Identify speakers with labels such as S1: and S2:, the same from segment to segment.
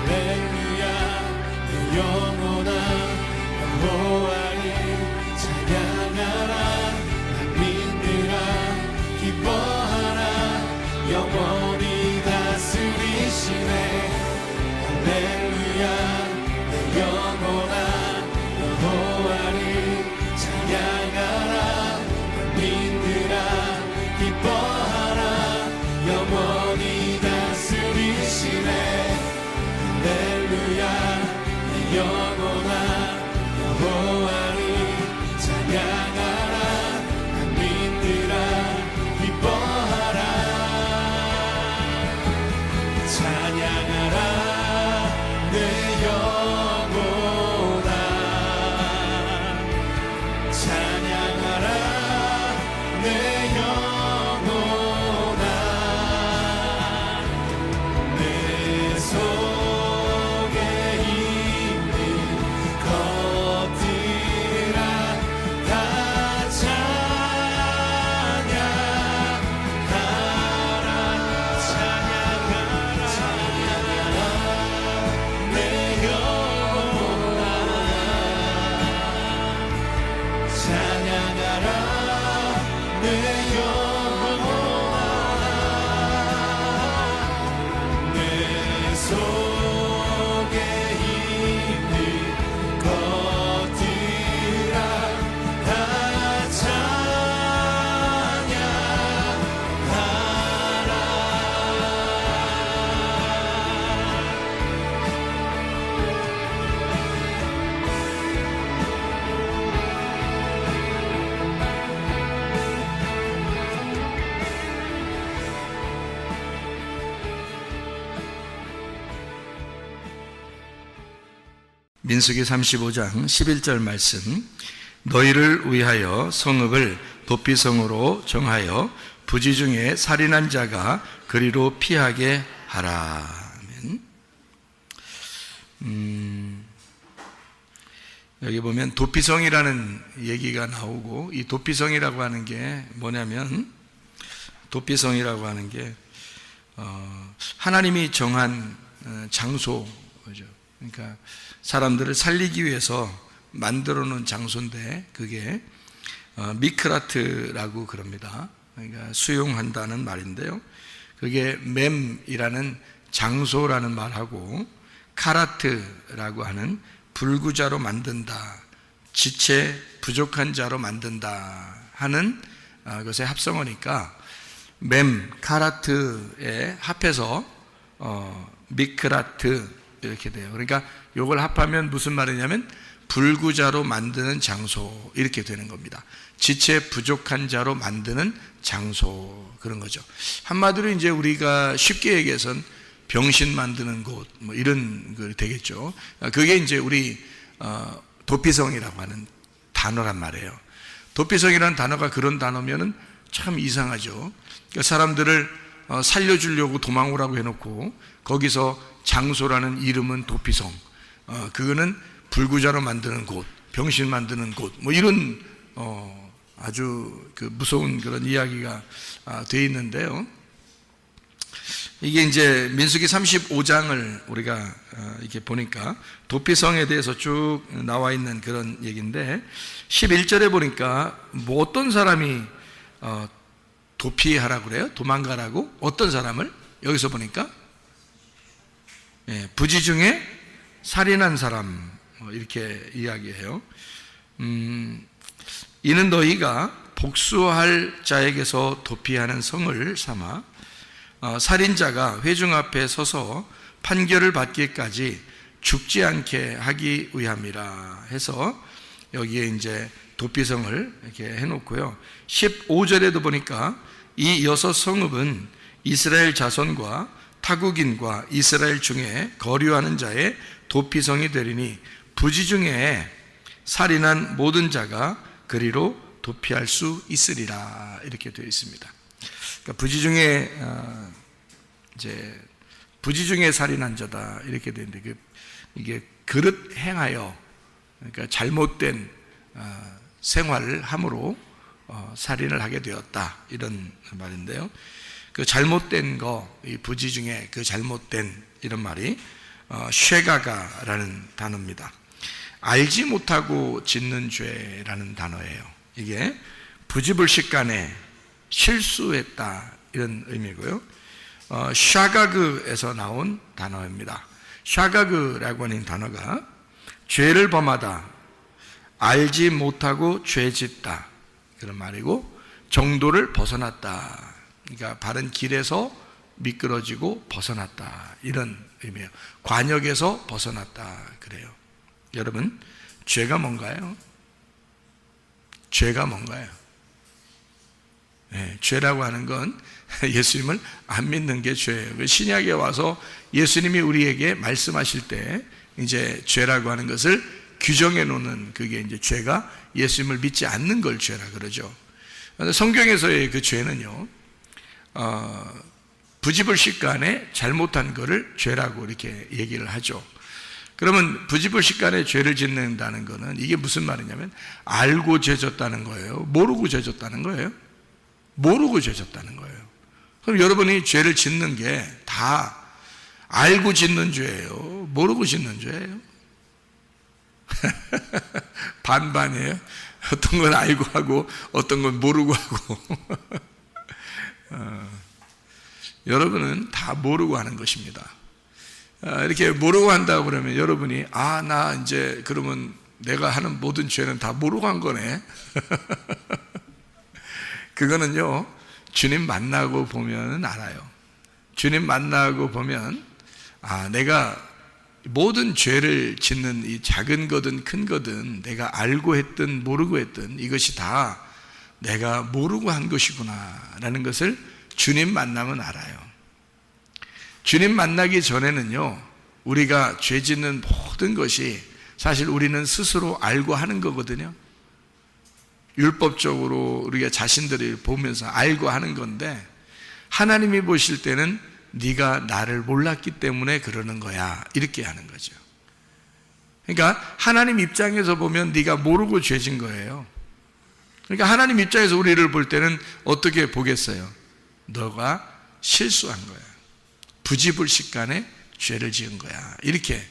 S1: 할렐루야. 내 영혼아 여호와를 찬양하라. 만민들아 기뻐하라. 영원히 다스리시네. 할렐루야. 내 영혼아 여호와를 찬양하라. 만민들아 기뻐하라. 영원히 다스리시네. 할렐루야. 내 영혼아 여호와를 찬양하라. 만민들아 기뻐하라. 찬양하라 내 영혼아. 찬양하라 내 영혼아. 내 속에 있는 것들아 다 찬양하라. 찬양하라 내 영혼아. 찬양하라 내 영혼아. 내 속에 있는 것들아 다 찬양하라.
S2: 민수기 35장 11절 말씀. 너희를 위하여 성읍을 도피성으로 정하여 부지 중에 살인한 자가 그리로 피하게 하라. 아멘. 여기 보면 도피성이라는 얘기가 나오고, 이 도피성이라고 하는 게 뭐냐면, 도피성이라고 하는 게 하나님이 정한 장소죠. 그러니까 사람들을 살리기 위해서 만들어 놓은 장소인데, 그게 미크라트라고 그럽니다. 그러니까 수용한다는 말인데요. 그게 맴이라는 장소라는 말하고, 카라트라고 하는 불구자로 만든다, 지체 부족한 자로 만든다 하는 것의 합성어니까 맴, 카라트에 합해서 미크라트 이렇게 돼요. 그러니까 이걸 합하면 무슨 말이냐면 불구자로 만드는 장소, 이렇게 되는 겁니다. 지체 부족한 자로 만드는 장소, 그런 거죠. 한마디로 이제 우리가 쉽게 얘기해서는 병신 만드는 곳, 뭐 이런 거 되겠죠. 그게 이제 우리 도피성이라고 하는 단어란 말이에요. 도피성이라는 단어가 그런 단어면은 참 이상하죠. 그러니까 사람들을 살려주려고 도망오라고 해놓고 거기서 장소라는 이름은 도피성, 그거는 불구자로 만드는 곳, 병신 만드는 곳, 뭐 이런 아주 그 무서운 그런 이야기가 되어 있는데요. 이게 이제 민수기 35장을 우리가 이렇게 보니까 도피성에 대해서 쭉 나와 있는 그런 얘기인데, 11절에 보니까 뭐 어떤 사람이 도피하라고 그래요? 도망가라고? 어떤 사람을? 여기서 보니까 부지 중에 살인한 사람, 이렇게 이야기해요. 이는 너희가 복수할 자에게서 도피하는 성을 삼아 살인자가 회중 앞에 서서 판결을 받기까지 죽지 않게 하기 위함이라 해서 여기에 이제 도피성을 이렇게 해놓고요. 15절에도 보니까 이 6 성읍은 이스라엘 자손과 타국인과 이스라엘 중에 거류하는 자의 도피성이 되리니 부지 중에 살인한 모든 자가 그리로 도피할 수 있으리라, 이렇게 되어 있습니다. 그러니까 부지 중에 이제 부지 중에 살인한 자다, 이렇게 되는데, 이게 그릇 행하여, 그러니까 잘못된 생활을 함으로 살인을 하게 되었다, 이런 말인데요. 그 잘못된 거, 이 부지 중에 그 잘못된, 이런 말이 쉐가가라는 단어입니다. 알지 못하고 짓는 죄라는 단어예요. 이게 부지불식간에 실수했다 이런 의미고요. 샤가그에서 나온 단어입니다. 샤가그라고 하는 단어가 죄를 범하다, 알지 못하고 죄짓다 그런 말이고, 정도를 벗어났다, 그러니까 바른 길에서 미끄러지고 벗어났다 이런 의미예요. 관역에서 벗어났다 그래요. 여러분, 죄가 뭔가요? 죄가 뭔가요? 네, 죄라고 하는 건 예수님을 안 믿는 게 죄예요. 신약에 와서 예수님이 우리에게 말씀하실 때 이제 죄라고 하는 것을 규정해 놓는, 그게 이제 죄가 예수님을 믿지 않는 걸 죄라 그러죠. 성경에서의 그 죄는요, 부지불식간에 잘못한 거를 죄라고 이렇게 얘기를 하죠. 그러면 부지불식간에 죄를 짓는다는 거는 이게 무슨 말이냐면 알고 죄졌다는 거예요? 모르고 죄졌다는 거예요? 모르고 죄졌다는 거예요. 그럼 여러분이 죄를 짓는 게 다 알고 짓는 죄예요? 모르고 짓는 죄예요? 반반이에요. 어떤 건 알고 하고 어떤 건 모르고 하고 여러분은 다 모르고 하는 것입니다. 이렇게 모르고 한다고 그러면 여러분이 나 이제 그러면 내가 하는 모든 죄는 다 모르고 한 거네. 그거는요, 주님 만나고 보면 알아요. 주님 만나고 보면 내가 모든 죄를 짓는 이 작은 거든 큰 거든 내가 알고 했든 모르고 했든 이것이 다 내가 모르고 한 것이구나 라는 것을 주님 만나면 알아요. 주님 만나기 전에는요, 우리가 죄 짓는 모든 것이 사실 우리는 스스로 알고 하는 거거든요. 율법적으로 우리가 자신들이 보면서 알고 하는 건데, 하나님이 보실 때는 네가 나를 몰랐기 때문에 그러는 거야 이렇게 하는 거죠. 그러니까 하나님 입장에서 보면 네가 모르고 죄진 거예요. 그러니까 하나님 입장에서 우리를 볼 때는 어떻게 보겠어요? 너가 실수한 거야, 부지불식간에 죄를 지은 거야 이렇게.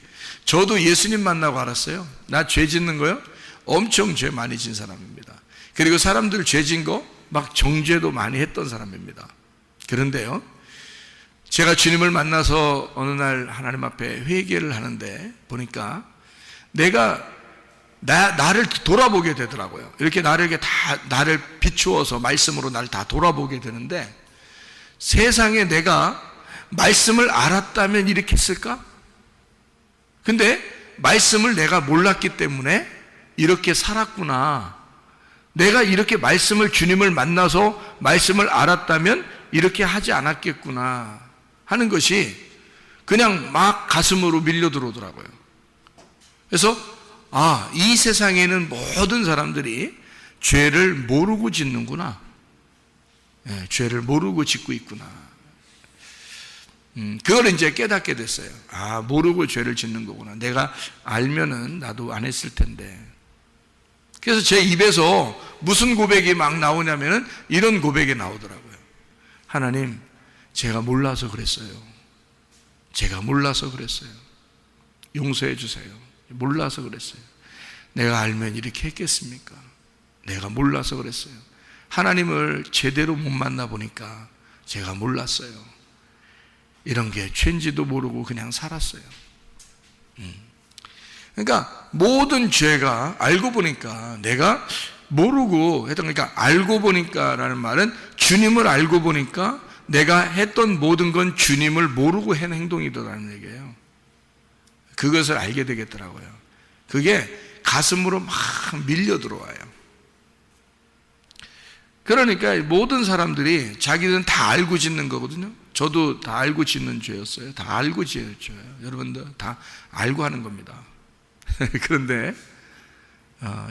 S2: 저도 예수님 만나고 알았어요. 나 죄 짓는 거요? 엄청 죄 많이 진 사람입니다. 그리고 사람들 죄 진 거 막 정죄도 많이 했던 사람입니다. 그런데요, 제가 주님을 만나서 어느 날 하나님 앞에 회개를 하는데 보니까 내가 나를 돌아보게 되더라고요. 이렇게 나를 비추어서 말씀으로 나를 다 돌아보게 되는데, 세상에 내가 말씀을 알았다면 이렇게 했을까? 근데 말씀을 내가 몰랐기 때문에 이렇게 살았구나. 내가 이렇게 주님을 만나서 말씀을 알았다면 이렇게 하지 않았겠구나 하는 것이 그냥 막 가슴으로 밀려 들어오더라고요. 그래서 이 세상에는 모든 사람들이 죄를 모르고 짓는구나. 죄를 모르고 짓고 있구나. 그걸 이제 깨닫게 됐어요. 모르고 죄를 짓는 거구나. 내가 알면은 나도 안 했을 텐데. 그래서 제 입에서 무슨 고백이 막 나오냐면은 이런 고백이 나오더라고요. 하나님, 제가 몰라서 그랬어요. 제가 몰라서 그랬어요. 용서해 주세요. 몰라서 그랬어요. 내가 알면 이렇게 했겠습니까? 내가 몰라서 그랬어요. 하나님을 제대로 못 만나보니까 제가 몰랐어요. 이런 게 죄인지도 모르고 그냥 살았어요. 그러니까 모든 죄가 알고 보니까 내가 모르고 했던, 그러니까 알고 보니까 라는 말은 주님을 알고 보니까 내가 했던 모든 건 주님을 모르고 한 행동이더라는 얘기예요. 그것을 알게 되겠더라고요. 그게 가슴으로 막 밀려 들어와요. 그러니까 모든 사람들이 자기들은 다 알고 짓는 거거든요. 저도 다 알고 짓는 죄였어요. 다 알고 짓는 죄예요. 여러분들 다 알고 하는 겁니다. 그런데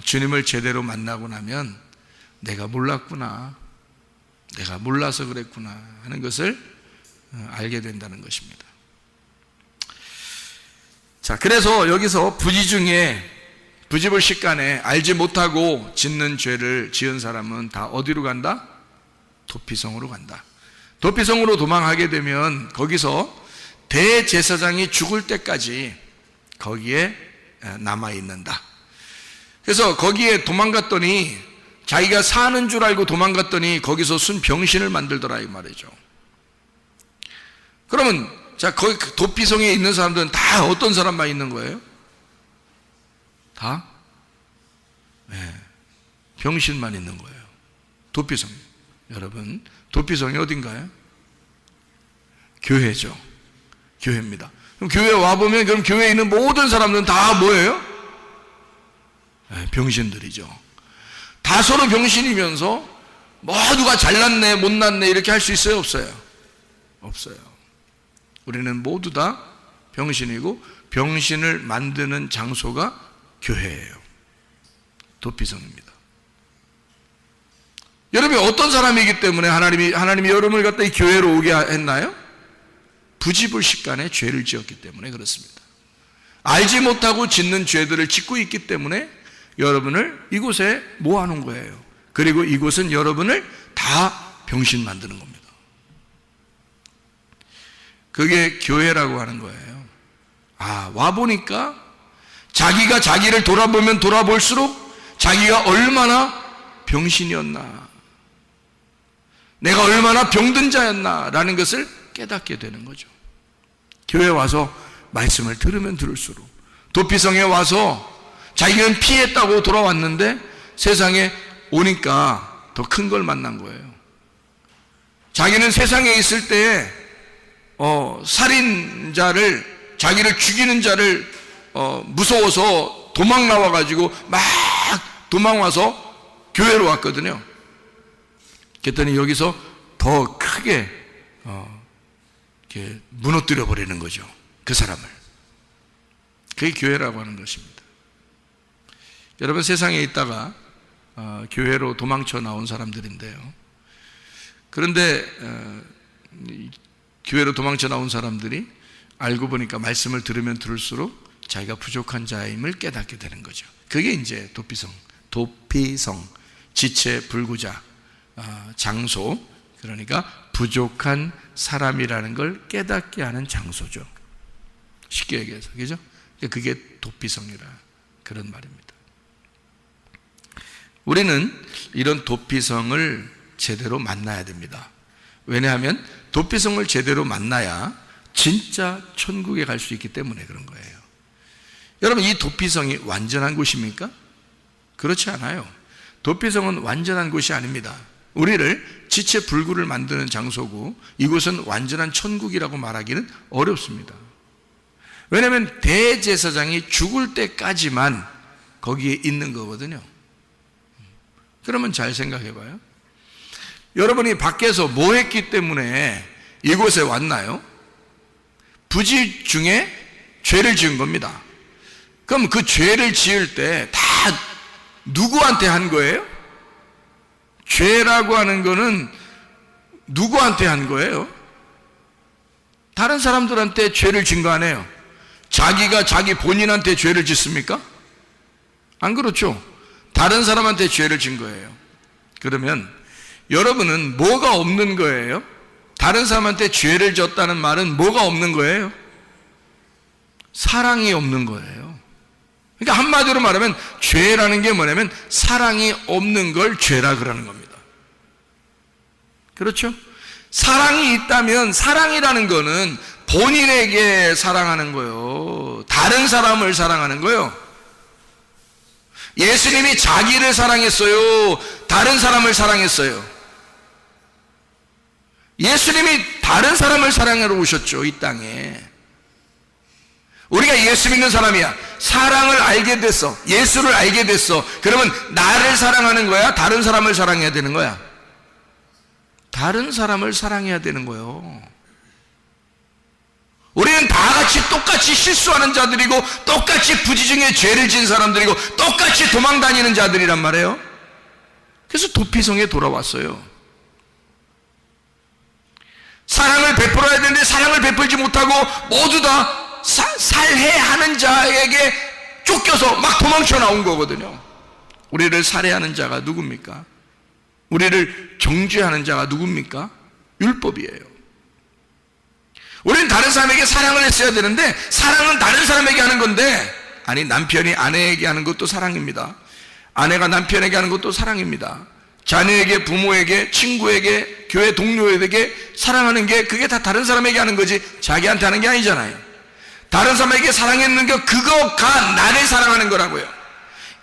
S2: 주님을 제대로 만나고 나면 내가 몰랐구나, 내가 몰라서 그랬구나 하는 것을 알게 된다는 것입니다. 자, 그래서 여기서 부지 중에 부지불식간에 알지 못하고 짓는 죄를 지은 사람은 다 어디로 간다? 도피성으로 간다. 도피성으로 도망하게 되면 거기서 대제사장이 죽을 때까지 거기에 남아 있는다. 그래서 거기에 도망갔더니 자기가 사는 줄 알고 도망갔더니 거기서 순 병신을 만들더라 이 말이죠. 그러면 자, 거기 도피성에 있는 사람들은 다 어떤 사람만 있는 거예요? 다? 네, 병신만 있는 거예요. 도피성. 여러분, 도피성이 어딘가요? 교회죠. 교회입니다. 그럼 교회 와보면 그럼 교회에 있는 모든 사람들은 다 뭐예요? 네, 병신들이죠. 다 서로 병신이면서 모두가 잘났네 못났네 이렇게 할 수 있어요 없어요? 없어요. 우리는 모두 다 병신이고 병신을 만드는 장소가 교회예요. 도피성입니다. 여러분이 어떤 사람이기 때문에 하나님이 여러분을 갖다 이 교회로 오게 했나요? 부지불식간에 죄를 지었기 때문에 그렇습니다. 알지 못하고 짓는 죄들을 짓고 있기 때문에 여러분을 이곳에 모아놓은 거예요. 그리고 이곳은 여러분을 다 병신 만드는 겁니다. 그게 교회라고 하는 거예요. 아, 와보니까 자기가 자기를 돌아보면 돌아볼수록 자기가 얼마나 병신이었나, 내가 얼마나 병든 자였나 라는 것을 깨닫게 되는 거죠. 교회 와서 말씀을 들으면 들을수록, 도피성에 와서 자기는 피했다고 돌아왔는데 세상에 오니까 더 큰 걸 만난 거예요. 자기는 세상에 있을 때 살인자를, 자기를 죽이는 자를 무서워서 도망 나와가지고 막 도망와서 교회로 왔거든요. 그랬더니 여기서 더 크게 이렇게 무너뜨려 버리는 거죠. 그 사람을. 그게 교회라고 하는 것입니다. 여러분, 세상에 있다가 교회로 도망쳐 나온 사람들인데요. 그런데 교회로 도망쳐 나온 사람들이 알고 보니까 말씀을 들으면 들을수록 자기가 부족한 자임을 깨닫게 되는 거죠. 그게 이제 도피성, 지체 불구자, 장소, 그러니까 부족한 사람이라는 걸 깨닫게 하는 장소죠. 쉽게 얘기해서, 그죠? 그게 도피성이라 그런 말입니다. 우리는 이런 도피성을 제대로 만나야 됩니다. 왜냐하면 도피성을 제대로 만나야 진짜 천국에 갈 수 있기 때문에 그런 거예요. 여러분, 이 도피성이 완전한 곳입니까? 그렇지 않아요. 도피성은 완전한 곳이 아닙니다. 우리를 지체불구를 만드는 장소고 이곳은 완전한 천국이라고 말하기는 어렵습니다. 왜냐하면 대제사장이 죽을 때까지만 거기에 있는 거거든요. 그러면 잘 생각해 봐요. 여러분이 밖에서 뭐 했기 때문에 이곳에 왔나요? 부지 중에 죄를 지은 겁니다. 그럼 그 죄를 지을 때 다 누구한테 한 거예요? 죄라고 하는 거는 누구한테 한 거예요? 다른 사람들한테 죄를 진 거 아니에요? 자기가 자기 본인한테 죄를 짓습니까? 안 그렇죠? 다른 사람한테 죄를 진 거예요. 그러면 여러분은 뭐가 없는 거예요? 다른 사람한테 죄를 졌다는 말은 뭐가 없는 거예요? 사랑이 없는 거예요. 그러니까 한마디로 말하면 죄라는 게 뭐냐면 사랑이 없는 걸 죄라 그러는 겁니다. 그렇죠? 사랑이 있다면, 사랑이라는 거는 본인에게 사랑하는 거예요. 다른 사람을 사랑하는 거예요. 예수님이 자기를 사랑했어요? 다른 사람을 사랑했어요? 예수님이 다른 사람을 사랑하러 오셨죠, 이 땅에. 우리가 예수 믿는 사람이야. 사랑을 알게 됐어. 예수를 알게 됐어. 그러면 나를 사랑하는 거야? 다른 사람을 사랑해야 되는 거야? 다른 사람을 사랑해야 되는 거예요. 우리는 다 같이 똑같이 실수하는 자들이고 똑같이 부지 중에 죄를 지은 사람들이고 똑같이 도망 다니는 자들이란 말이에요. 그래서 도피성에 돌아왔어요. 사랑을 베풀어야 되는데 사랑을 베풀지 못하고 모두 다 살해하는 자에게 쫓겨서 막 도망쳐 나온 거거든요. 우리를 살해하는 자가 누굽니까? 우리를 정죄하는 자가 누굽니까? 율법이에요. 우리는 다른 사람에게 사랑을 했어야 되는데 사랑은 다른 사람에게 하는 건데, 아니, 남편이 아내에게 하는 것도 사랑입니다. 아내가 남편에게 하는 것도 사랑입니다. 자녀에게, 부모에게, 친구에게, 교회 동료에게 사랑하는 게 그게 다 다른 사람에게 하는 거지 자기한테 하는 게 아니잖아요. 다른 사람에게 사랑했는 게 그거가 나를 사랑하는 거라고요.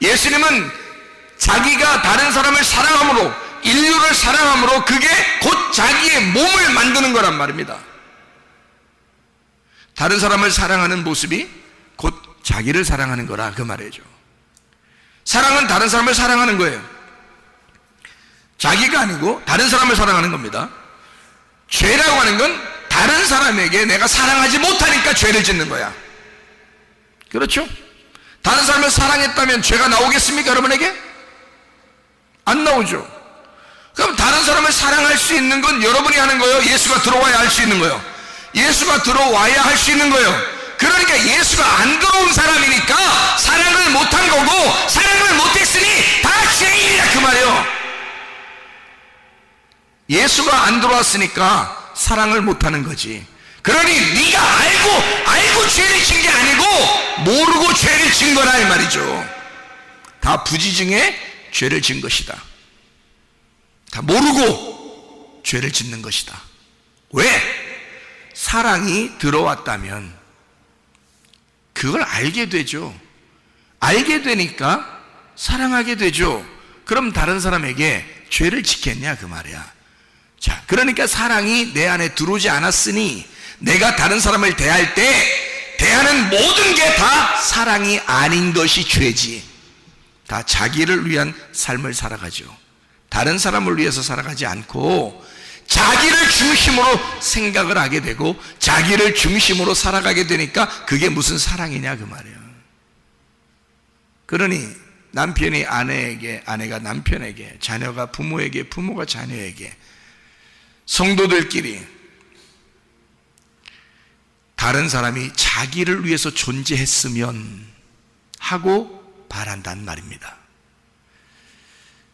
S2: 예수님은 자기가 다른 사람을 사랑함으로, 인류를 사랑함으로 그게 곧 자기의 몸을 만드는 거란 말입니다. 다른 사람을 사랑하는 모습이 곧 자기를 사랑하는 거라 그 말이죠. 사랑은 다른 사람을 사랑하는 거예요. 자기가 아니고 다른 사람을 사랑하는 겁니다. 죄라고 하는 건 다른 사람에게 내가 사랑하지 못하니까 죄를 짓는 거야. 그렇죠? 다른 사람을 사랑했다면 죄가 나오겠습니까, 여러분에게? 안 나오죠. 그럼 다른 사람을 사랑할 수 있는 건 여러분이 하는 거예요? 예수가 들어와야 할 수 있는 거예요? 예수가 들어와야 할 수 있는 거예요. 그러니까 예수가 안 들어온 사람이니까 사랑을 못한 거고, 사랑을 못했으니 다 죄인이야 그 말이에요. 예수가 안 들어왔으니까 사랑을 못하는 거지. 그러니 네가 알고 죄를 진 게 아니고 모르고 죄를 진 거라 이 말이죠. 다 부지중에 죄를 진 것이다. 다 모르고 죄를 짓는 것이다. 왜? 사랑이 들어왔다면 그걸 알게 되죠. 알게 되니까 사랑하게 되죠. 그럼 다른 사람에게 죄를 짓겠냐 그 말이야. 자, 그러니까 사랑이 내 안에 들어오지 않았으니 내가 다른 사람을 대할 때 대하는 모든 게 다 사랑이 아닌 것이 죄지. 다 자기를 위한 삶을 살아가죠. 다른 사람을 위해서 살아가지 않고 자기를 중심으로 생각을 하게 되고 자기를 중심으로 살아가게 되니까 그게 무슨 사랑이냐 그 말이에요. 그러니 남편이 아내에게, 아내가 남편에게, 자녀가 부모에게, 부모가 자녀에게, 성도들끼리 다른 사람이 자기를 위해서 존재했으면 하고 바란단 말입니다.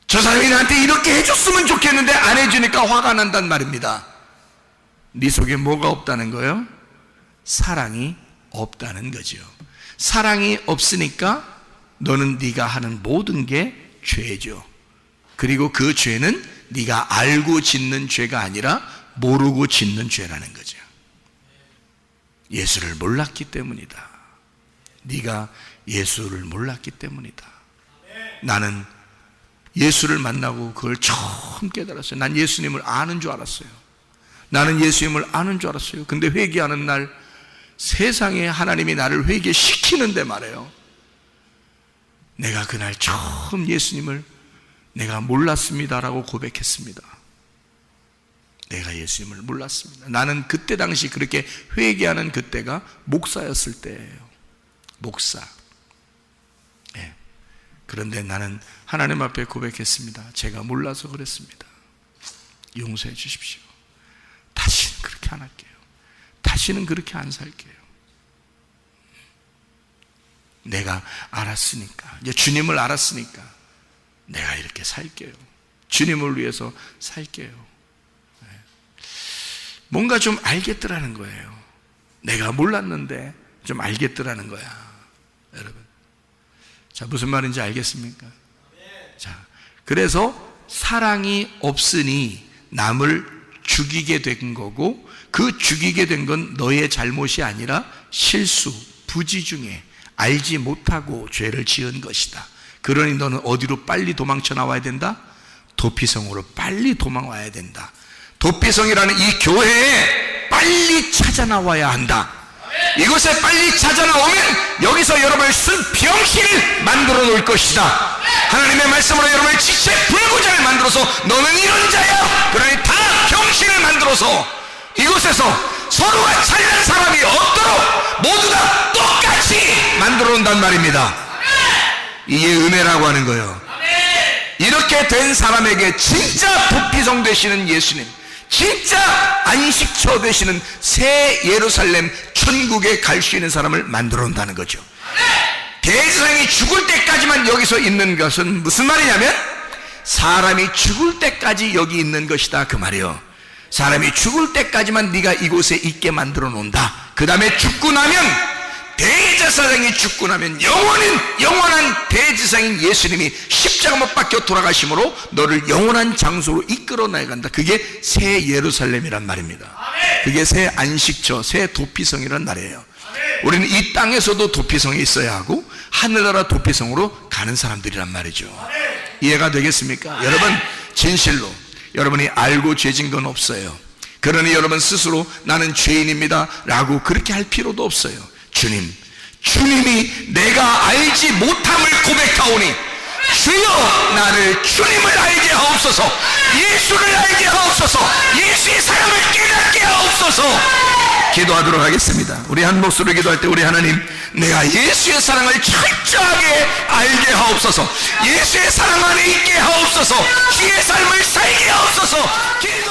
S2: 저 사람이 나한테 이렇게 해줬으면 좋겠는데 안 해주니까 화가 난단 말입니다. 네 속에 뭐가 없다는 거예요? 사랑이 없다는 거죠. 사랑이 없으니까 너는 네가 하는 모든 게 죄죠. 그리고 그 죄는 네가 알고 짓는 죄가 아니라 모르고 짓는 죄라는 거죠. 예수를 몰랐기 때문이다. 네가 예수를 몰랐기 때문이다. 나는 예수를 만나고 그걸 처음 깨달았어요. 난 예수님을 아는 줄 알았어요. 나는 예수님을 아는 줄 알았어요. 근데 회개하는 날 세상에 하나님이 나를 회개시키는데 말이에요. 내가 그날 처음 예수님을 내가 몰랐습니다라고 고백했습니다. 내가 예수님을 몰랐습니다. 나는 그때 당시 그렇게 회개하는 그때가 목사였을 때예요. 목사. 예. 그런데 나는 하나님 앞에 고백했습니다. 제가 몰라서 그랬습니다. 용서해 주십시오. 다시는 그렇게 안 할게요. 다시는 그렇게 안 살게요. 내가 알았으니까, 이제 주님을 알았으니까 내가 이렇게 살게요. 주님을 위해서 살게요. 뭔가 좀 알겠더라는 거예요. 내가 몰랐는데 좀 알겠더라는 거야. 여러분, 자, 무슨 말인지 알겠습니까? 자, 그래서 사랑이 없으니 남을 죽이게 된 거고, 그 죽이게 된 건 너의 잘못이 아니라 실수, 부지 중에 알지 못하고 죄를 지은 것이다. 그러니 너는 어디로 빨리 도망쳐 나와야 된다? 도피성으로 빨리 도망와야 된다. 도피성이라는 이 교회에 빨리 찾아 나와야 한다. 이곳에 빨리 찾아 나오면 여기서 여러분을 쓴 병신을 만들어 놓을 것이다. 하나님의 말씀으로 여러분을 지체 불구자를 만들어서 너는 이런 자야. 그러니 다 병신을 만들어서 이곳에서 서로가 잘난 사람이 없도록 모두 다 똑같이 만들어 놓는단 말입니다. 이게 은혜라고 하는 거예요. 이렇게 된 사람에게 진짜 도피성 되시는 예수님, 진짜 안식처 되시는 새 예루살렘 천국에 갈 수 있는 사람을 만들어 온다는 거죠. 대제사장이 죽을 때까지만 여기서 있는 것은 무슨 말이냐면 사람이 죽을 때까지 여기 있는 것이다 그 말이에요. 사람이 죽을 때까지만 네가 이곳에 있게 만들어 놓는다. 그 다음에 죽고 나면, 대제사장이 죽고 나면 영원한 대제사장인 예수님이 십자가 못 박혀 돌아가심으로 너를 영원한 장소로 이끌어 나간다. 그게 새 예루살렘이란 말입니다. 그게 새 안식처, 새 도피성이란 말이에요. 우리는 이 땅에서도 도피성이 있어야 하고 하늘나라 도피성으로 가는 사람들이란 말이죠. 이해가 되겠습니까? 여러분, 진실로 여러분이 알고 죄진 건 없어요. 그러니 여러분 스스로 나는 죄인입니다 라고 그렇게 할 필요도 없어요. 주님이 내가 알지 못함을 고백하오니 주여 나를 주님을 알게 하옵소서, 예수를 알게 하옵소서, 예수의 사랑을 깨닫게 하옵소서. 기도하도록 하겠습니다. 우리 한 목소리로 기도할 때 우리 하나님, 내가 예수의 사랑을 철저하게 알게 하옵소서, 예수의 사랑 안에 있게 하옵소서, 주의 삶을 살게 하옵소서. 기도